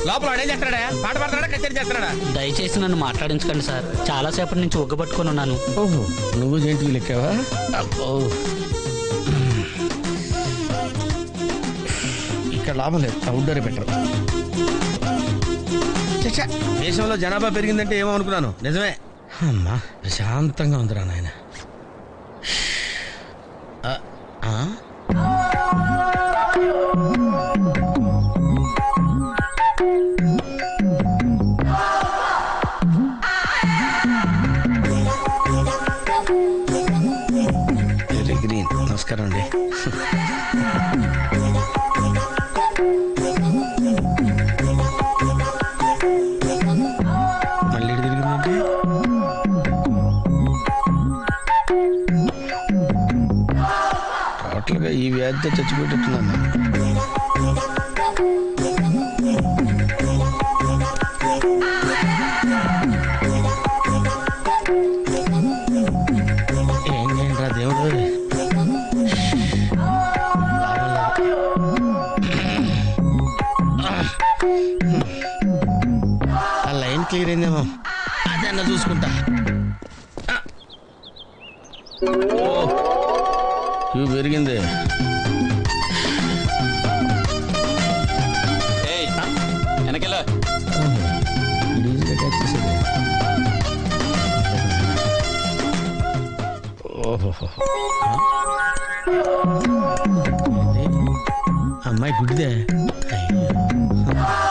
లోపల వాడేం చేస్తాడా? పాట పాడతాడా, కచేరీ చేస్తాడా? దయచేసి నన్ను మాట్లాడించకండి సార్, చాలా సేపటి నుంచి ఉగ్గబట్టుకొని ఉన్నాను. ఓహో, నువ్వు జంటివి లెక్కావా? అబ్బో, ఇక్కడ లాభం లేదు, అవుట్డోరే బెటర్. దేశంలో జనాభా పెరిగిందంటే ఏమో అనుకున్నాను, నిజమే. అమ్మా ప్రశాంతంగా ఉందిరా నాయన. Very green. నమస్కారం అండి. మళ్ళీ తిరిగిందండి. టోటల్గా ఈ వ్యాధితో చచ్చిపోయేటట్టున్నాను. ఏం చేయండి దేవుడు. ఆ లైన్ క్లియర్ అయిందేమో, అదన్నా చూసుకుంటా. ఇవి పెరిగింది. వెనకెలా ఈజీగా క్యాచ్ చేసేది. ఓహో, అమ్మాయి గుడిదే. అయ్యో.